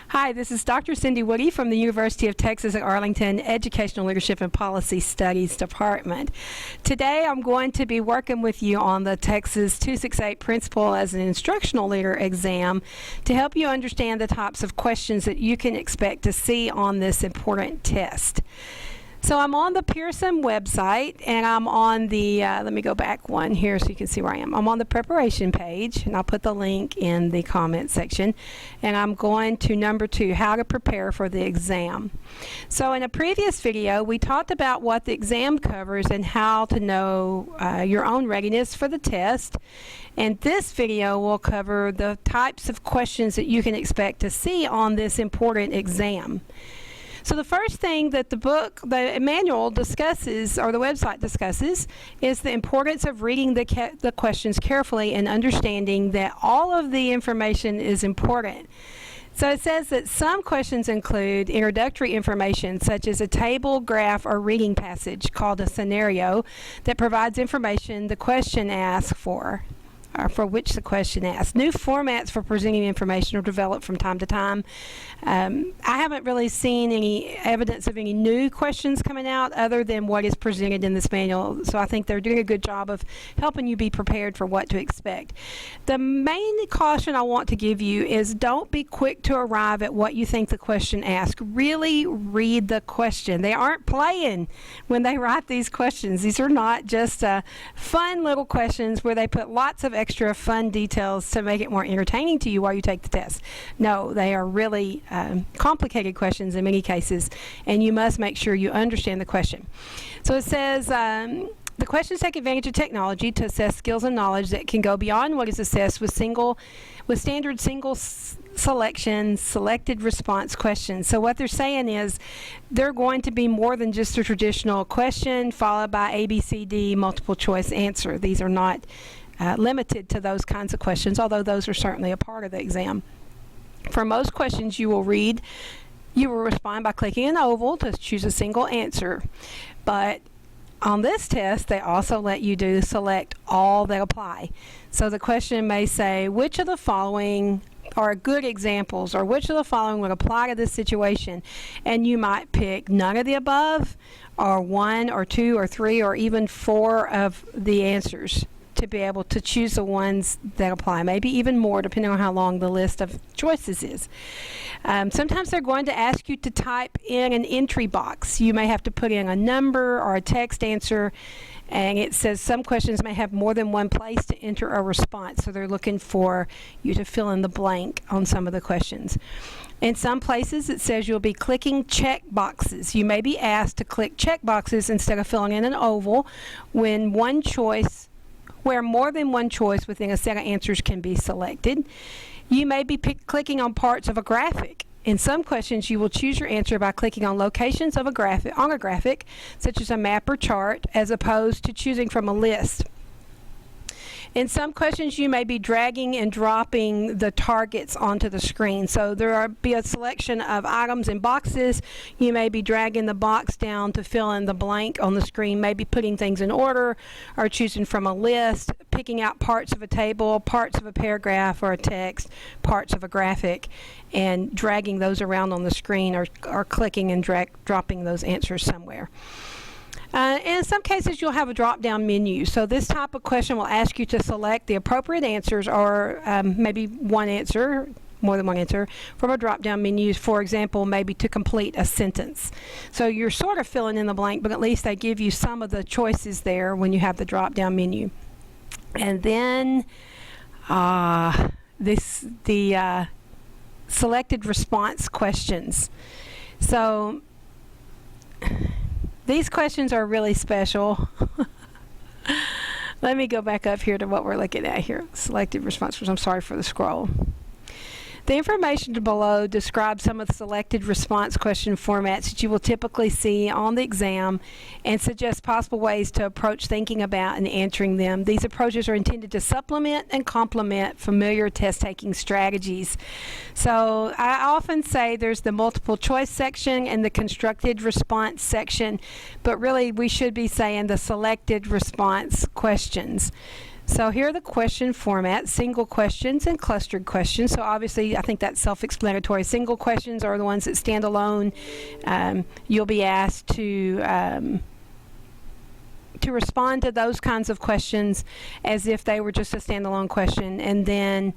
Hi, this is Dr. Cindy Woody from the University of Texas at Arlington Educational Leadership and Policy Studies Department. Today I'm going to be working with you on the TExES 268 Principal as an Instructional Leader exam to help you understand the types of questions that you can expect to see on this important test. So I'm on the Pearson website, and I'm on the, let me go back one here so you can see where I am. I'm on the preparation page, and I'll put the link in the comment section. And I'm going to number 2, how to prepare for the exam. So in a previous video, we talked about what the exam covers and how to know your own readiness for the test. And this video will cover the types of questions that you can expect to see on this important exam. So the first thing that the manual discusses, or the website discusses, is the importance of reading the questions carefully and understanding that all of the information is important. So it says that some questions include introductory information such as a table, graph, or reading passage called a scenario that provides information the question asks for. Or for which the question asks. New formats for presenting information are developed from time to time. I haven't really seen any evidence of any new questions coming out other than what is presented in this manual, so I think they're doing a good job of helping you be prepared for what to expect. The main caution I want to give you is don't be quick to arrive at what you think the question asks. Really read the question. They aren't playing when they write these questions. These are not just fun little questions where they put lots of extra fun details to make it more entertaining to you while you take the test. No, they are really complicated questions in many cases, and you must make sure you understand the question. So it says the questions take advantage of technology to assess skills and knowledge that can go beyond what is assessed with standard single selection selected response questions. So what they're saying is they're going to be more than just a traditional question followed by A, B, C, D multiple choice answer. These are not limited to those kinds of questions, although those are certainly a part of the exam. For most questions you will respond by clicking an oval to choose a single answer. But on this test, they also let you select all that apply. So the question may say, which of the following are good examples, or which of the following would apply to this situation? And you might pick none of the above, or 1 or 2 or 3 or even 4 of the answers to be able to choose the ones that apply, maybe even more depending on how long the list of choices is. Sometimes they're going to ask you to type in an entry box. You may have to put in a number or a text answer, and it says some questions may have more than one place to enter a response, so they're looking for you to fill in the blank on some of the questions. In some places it says you'll be clicking check boxes. You may be asked to click check boxes instead of filling in an oval where more than one choice within a set of answers can be selected. You may be clicking on parts of a graphic. In some questions, you will choose your answer by clicking on locations of a graphic, such as a map or chart, as opposed to choosing from a list. In some questions, you may be dragging and dropping the targets onto the screen. So there will be a selection of items in boxes. You may be dragging the box down to fill in the blank on the screen, maybe putting things in order, or choosing from a list, picking out parts of a table, parts of a paragraph or a text, parts of a graphic, and dragging those around on the screen, or clicking and dropping those answers somewhere. And in some cases you'll have a drop-down menu. So this type of question will ask you to select the appropriate answers, or maybe more than one answer, from a drop-down menu. For example, maybe to complete a sentence. So you're sort of filling in the blank, but at least they give you some of the choices there when you have the drop-down menu. And then the selected response questions. So these questions are really special. Let me go back up here to what we're looking at here. Selected response questions. I'm sorry for the scroll. The information below describes some of the selected response question formats that you will typically see on the exam and suggests possible ways to approach thinking about and answering them. These approaches are intended to supplement and complement familiar test-taking strategies. So I often say there's the multiple choice section and the constructed response section, but really we should be saying the selected response questions. So here are the question formats: single questions and clustered questions. So obviously I think that's self-explanatory. Single questions are the ones that stand alone. You'll be asked to respond to those kinds of questions as if they were just a standalone question, and then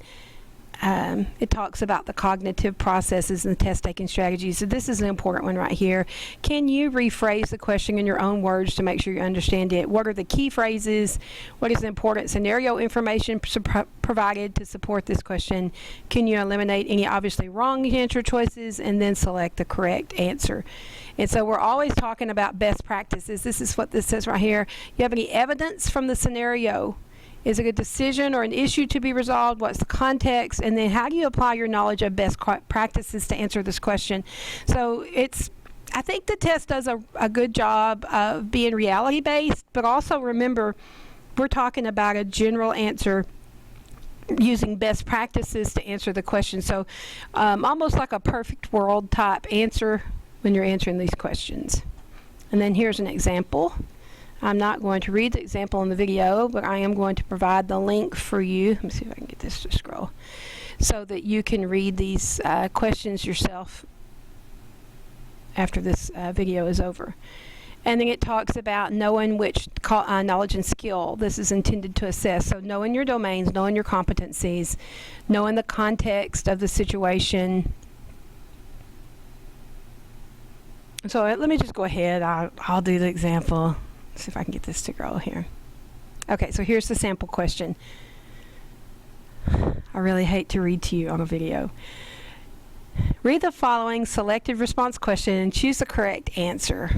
it talks about the cognitive processes and the test-taking strategies. So this is an important one right here. Can you rephrase the question in your own words to make sure you understand it? What are the key phrases? What is the important scenario information provided to support this question? Can you eliminate any obviously wrong answer choices and then select the correct answer? And so we're always talking about best practices. This is what this says right here. You have any evidence from the scenario? Is it a decision or an issue to be resolved? What's the context? And then how do you apply your knowledge of best practices to answer this question? So I think the test does a good job of being reality-based, but also remember, we're talking about a general answer using best practices to answer the question. So almost like a perfect world type answer when you're answering these questions. And then here's an example. I'm not going to read the example in the video, but I am going to provide the link for you. Let me see if I can get this to scroll so that you can read these questions yourself after this video is over. And then it talks about knowing which knowledge and skill this is intended to assess. So knowing your domains, knowing your competencies, knowing the context of the situation. So let me just go ahead. I'll do the example. See if I can get this to grow here. Okay, so here's the sample question. I really hate to read to you on a video. Read the following selected response question and choose the correct answer.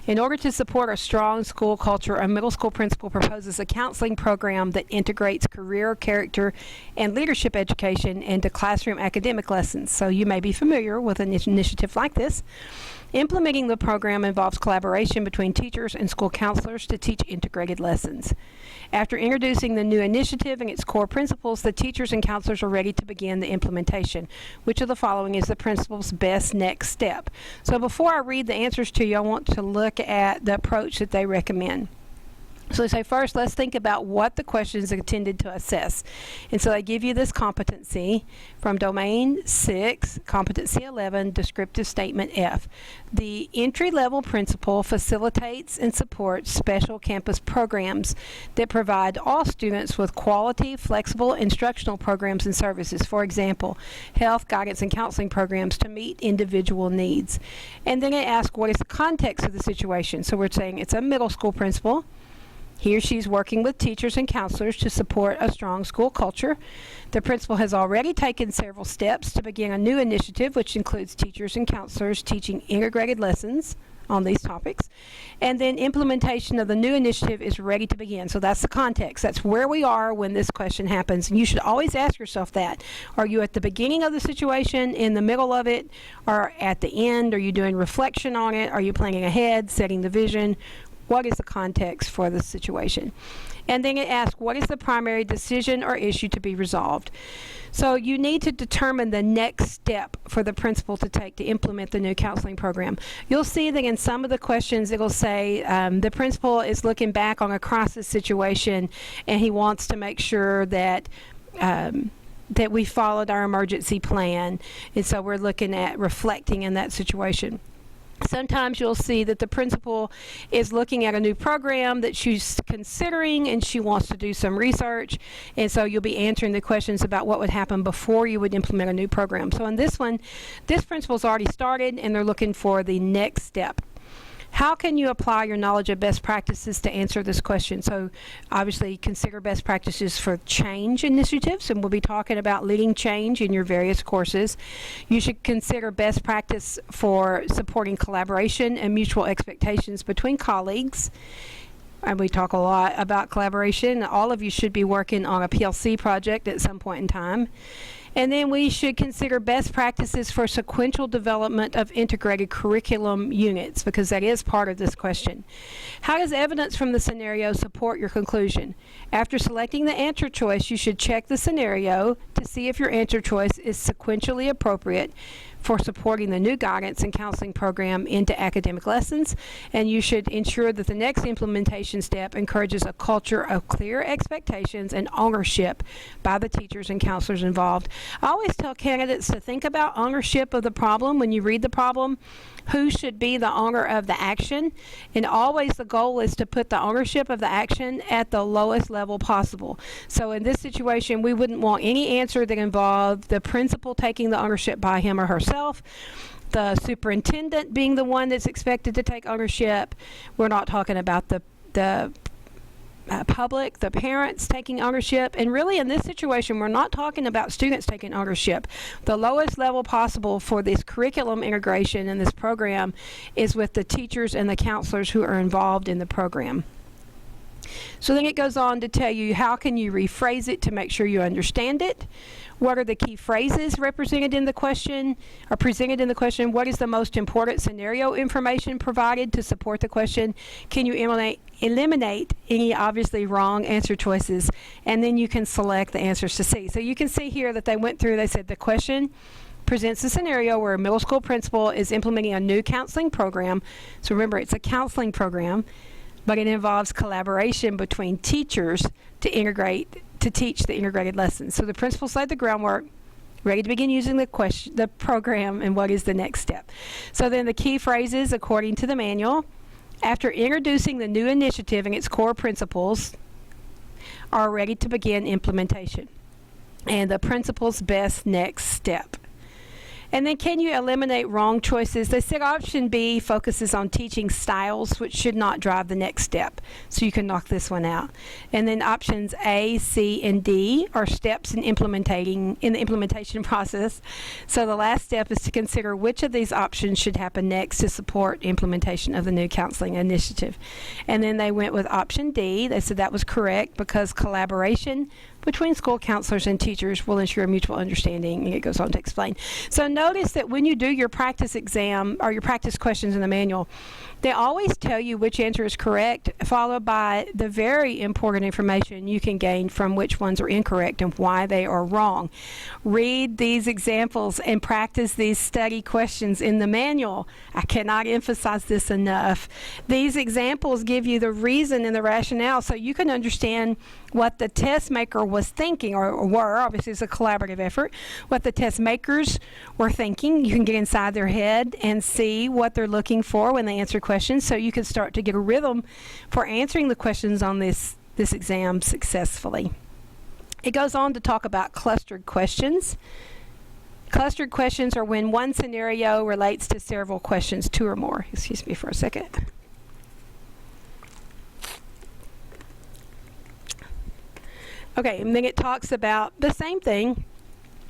In order to support a strong school culture, a middle school principal proposes a counseling program that integrates career, character, and leadership education into classroom academic lessons. So you may be familiar with an initiative like this. Implementing the program involves collaboration between teachers and school counselors to teach integrated lessons. After introducing the new initiative and its core principles, the teachers and counselors are ready to begin the implementation. Which of the following is the principal's best next step? So before I read the answers to you, I want to look at the approach that they recommend. So they say, first, let's think about what the question is intended to assess. And so they give you this competency from Domain 6, Competency 11, Descriptive Statement F. The entry-level principal facilitates and supports special campus programs that provide all students with quality, flexible instructional programs and services. For example, health, guidance, and counseling programs to meet individual needs. And then they ask, what is the context of the situation? So we're saying it's a middle school principal. He or she is working with teachers and counselors to support a strong school culture. The principal has already taken several steps to begin a new initiative, which includes teachers and counselors teaching integrated lessons on these topics. And then implementation of the new initiative is ready to begin. So that's the context. That's where we are when this question happens. And you should always ask yourself that. Are you at the beginning of the situation, in the middle of it, or at the end? Are you doing reflection on it? Are you planning ahead, setting the vision? What is the context for the situation? And then it asks, what is the primary decision or issue to be resolved? So you need to determine the next step for the principal to take to implement the new counseling program. You'll see that in some of the questions it'll say the principal is looking back on a crisis situation and he wants to make sure that that we followed our emergency plan. And so we're looking at reflecting in that situation. Sometimes you'll see that the principal is looking at a new program that she's considering and she wants to do some research, and so you'll be answering the questions about what would happen before you would implement a new program. So in this one, this principal's already started and they're looking for the next step. How can you apply your knowledge of best practices to answer this question? So obviously consider best practices for change initiatives, and we'll be talking about leading change in your various courses. You should consider best practice for supporting collaboration and mutual expectations between colleagues. And we talk a lot about collaboration. All of you should be working on a PLC project at some point in time. And then we should consider best practices for sequential development of integrated curriculum units, because that is part of this question. How does evidence from the scenario support your conclusion? After selecting the answer choice, you should check the scenario to see if your answer choice is sequentially appropriate for supporting the new guidance and counseling program into academic lessons, and you should ensure that the next implementation step encourages a culture of clear expectations and ownership by the teachers and counselors involved. I always tell candidates to think about ownership of the problem when you read the problem. Who should be the owner of the action? And always the goal is to put the ownership of the action at the lowest level possible. So in this situation, we wouldn't want any answer that involved the principal taking the ownership by him or herself, the superintendent being the one that's expected to take ownership. We're not talking about the public, the parents taking ownership, and really in this situation we're not talking about students taking ownership. The lowest level possible for this curriculum integration in this program is with the teachers and the counselors who are involved in the program. So then it goes on to tell you how can you rephrase it to make sure you understand it. What are the key phrases represented in the question, or presented in the question? What is the most important scenario information provided to support the question? Can you eliminate any obviously wrong answer choices? And then you can select the answers to see. So you can see here that they went through, they said the question presents a scenario where a middle school principal is implementing a new counseling program. So remember, it's a counseling program, but it involves collaboration between teachers to teach the integrated lessons. So the principal's laid the groundwork, ready to begin using the program, and what is the next step. So then the key phrases, according to the manual, after introducing the new initiative and its core principles, are ready to begin implementation. And the principal's best next step. And then can you eliminate wrong choices? They said option B focuses on teaching styles, which should not drive the next step. So you can knock this one out. And then options A, C, and D are steps in the implementation process. So the last step is to consider which of these options should happen next to support implementation of the new counseling initiative. And then they went with option D. They said that was correct because collaboration between school counselors and teachers will ensure mutual understanding, and it goes on to explain. So notice that when you do your practice exam or your practice questions in the manual, they always tell you which answer is correct, followed by the very important information you can gain from which ones are incorrect and why they are wrong. Read these examples and practice these study questions in the manual. I cannot emphasize this enough. These examples give you the reason and the rationale so you can understand what the test maker was thinking, or were. Obviously it's a collaborative effort. What the test makers were thinking. You can get inside their head and see what they're looking for when they answer questions, so you can start to get a rhythm for answering the questions on this exam successfully. It goes on to talk about clustered questions. Clustered questions are when one scenario relates to several questions, two or more. Excuse me for a second. Okay, and then it talks about the same thing.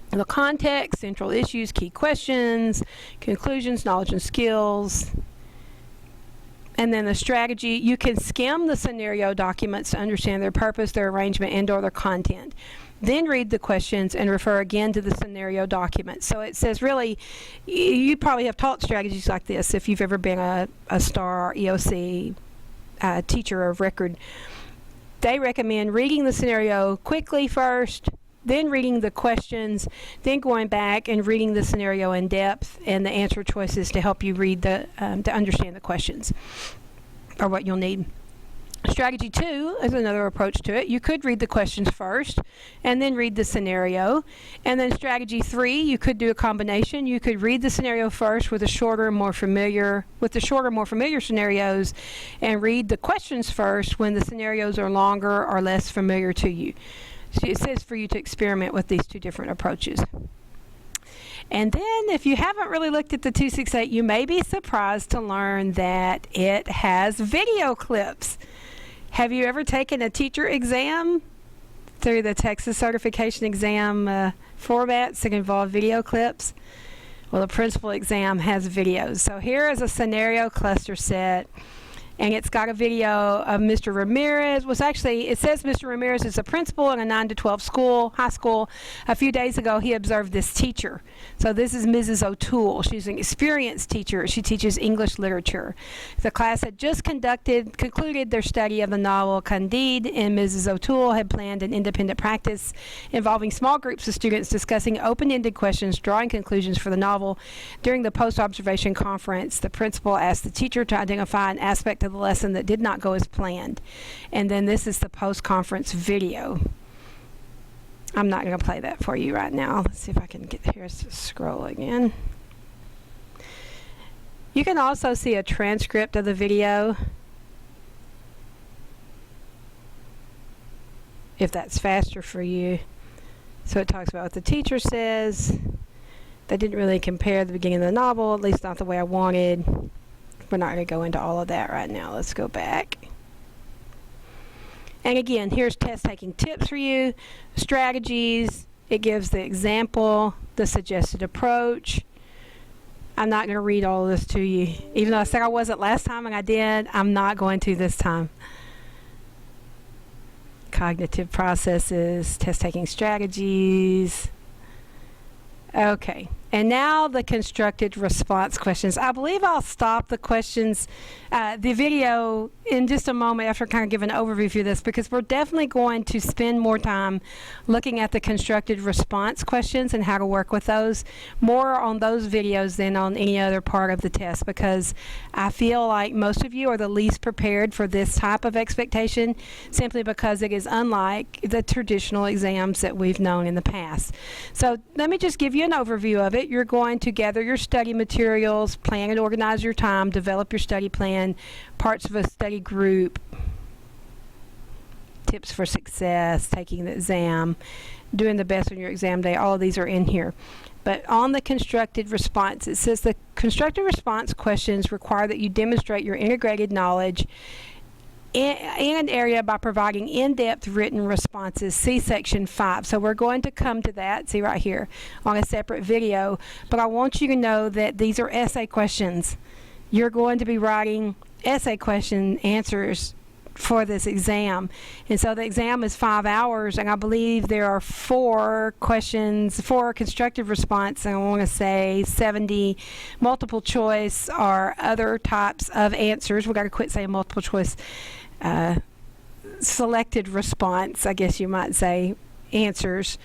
The context, central issues, key questions, conclusions, knowledge and skills. And then the strategy. You can skim the scenario documents to understand their purpose, their arrangement, and or their content. Then read the questions and refer again to the scenario document. So it says really, you probably have taught strategies like this if you've ever been a STAR or EOC teacher of record. They recommend reading the scenario quickly first, then reading the questions, then going back and reading the scenario in depth and the answer choices to help you read to understand the questions or what you'll need. Strategy 2 is another approach to it. You could read the questions first and then read the scenario. And then strategy 3, you could do a combination. You could read the scenario first with the shorter, more familiar scenarios, and read the questions first when the scenarios are longer or less familiar to you. So it says for you to experiment with these two different approaches. And then if you haven't really looked at the 268, you may be surprised to learn that it has video clips. Have you ever taken a teacher exam through the TExES certification exam formats that involve video clips? Well, the principal exam has videos. So here is a scenario cluster set. And it's got a video of Mr. Ramirez. It says Mr. Ramirez is a principal in a 9 to 12 high school. A few days ago, he observed this teacher. So this is Mrs. O'Toole. She's an experienced teacher. She teaches English literature. The class had just concluded their study of the novel Candide, and Mrs. O'Toole had planned an independent practice involving small groups of students discussing open-ended questions, drawing conclusions for the novel. During the post-observation conference, the principal asked the teacher to identify an aspect of the lesson that did not go as planned. And then this is the post-conference video. I'm not going to play that for you right now. Let's see if I can get here to scroll again. You can also see a transcript of the video if that's faster for you. So it talks about what the teacher says. They didn't really compare the beginning of the novel, at least not the way I wanted. We're not going to go into all of that right now. Let's go back. And again, here's test-taking tips for you, strategies. It gives the example, the suggested approach. I'm not going to read all of this to you. Even though I said I wasn't last time and I did, I'm not going to this time. Cognitive processes, test-taking strategies. Okay, and now the constructed response questions. I believe I'll stop the questions, the video in just a moment after kind of give an overview of this, because we're definitely going to spend more time looking at the constructed response questions and how to work with those, more on those videos than on any other part of the test, because I feel like most of you are the least prepared for this type of expectation, simply because it is unlike the traditional exams that we've known in the past. So let me just give you an overview of it. You're going to gather your study materials, plan and organize your time, develop your study plan, parts of a study group, tips for success, taking the exam, doing the best on your exam day. All of these are in here. But on the constructed response, it says the constructed response questions require that you demonstrate your integrated knowledge in an area by providing in-depth written responses. See section 5. So we're going to come to that, see right here, on a separate video. But I want you to know that these are essay questions. You're going to be writing essay question answers for this exam. And so the exam is 5 hours, and I believe there are 4 questions, 4 constructive response, and I want to say 70 multiple choice or other types of answers. We've got to quit saying multiple choice. Selected response, I guess you might say, answers.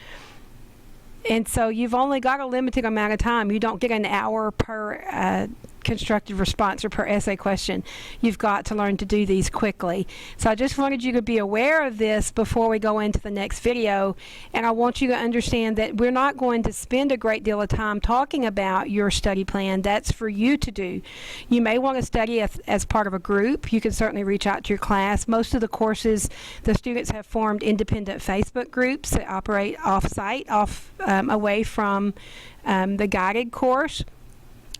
And so you've only got a limited amount of time. You don't get an hour per constructive response or per essay question. You've got to learn to do these quickly. So I just wanted you to be aware of this before we go into the next video, and I want you to understand that we're not going to spend a great deal of time talking about your study plan. That's for you to do. You may want to study as part of a group. You can certainly reach out to your class. Most of the courses, the students have formed independent Facebook groups that operate off-site, away from the guided course.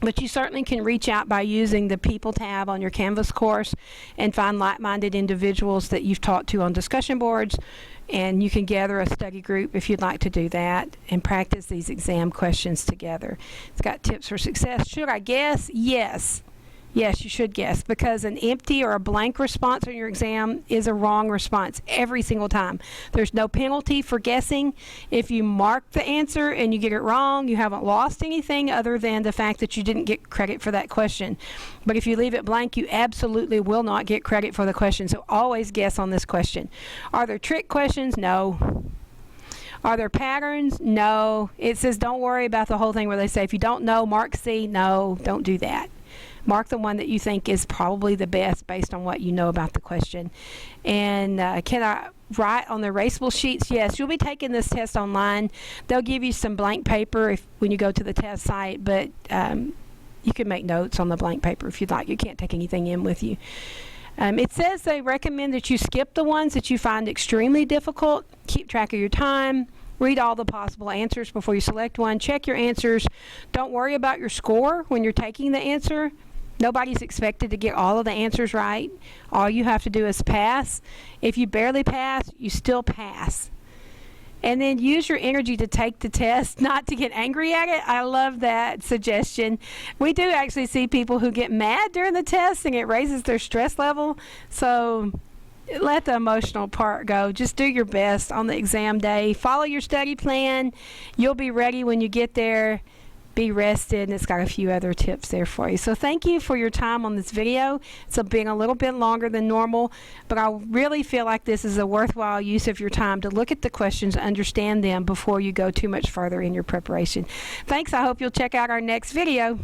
But you certainly can reach out by using the People tab on your Canvas course and find like-minded individuals that you've talked to on discussion boards, and you can gather a study group if you'd like to do that and practice these exam questions together. It's got tips for success. Should I guess? Yes. Yes, you should guess, because an empty or a blank response on your exam is a wrong response every single time. There's no penalty for guessing. If you mark the answer and you get it wrong, you haven't lost anything other than the fact that you didn't get credit for that question. But if you leave it blank, you absolutely will not get credit for the question. So always guess on this question. Are there trick questions? No. Are there patterns? No. It says don't worry about the whole thing where they say if you don't know, mark C. No, don't do that. Mark the one that you think is probably the best based on what you know about the question. And can I write on the erasable sheets? Yes, you'll be taking this test online. They'll give you some blank paper when you go to the test site, but you can make notes on the blank paper if you'd like. You can't take anything in with you. It says they recommend that you skip the ones that you find extremely difficult. Keep track of your time. Read all the possible answers before you select one. Check your answers. Don't worry about your score when you're taking the answer. Nobody's expected to get all of the answers right. All you have to do is pass. If you barely pass, you still pass. And then use your energy to take the test, not to get angry at it. I love that suggestion. We do actually see people who get mad during the test, and it raises their stress level. So let the emotional part go. Just do your best on the exam day. Follow your study plan. You'll be ready when you get there. Be rested, and it's got a few other tips there for you. So thank you for your time on this video. It's being a little bit longer than normal, but I really feel like this is a worthwhile use of your time to look at the questions, understand them before you go too much further in your preparation. Thanks. I hope you'll check out our next video.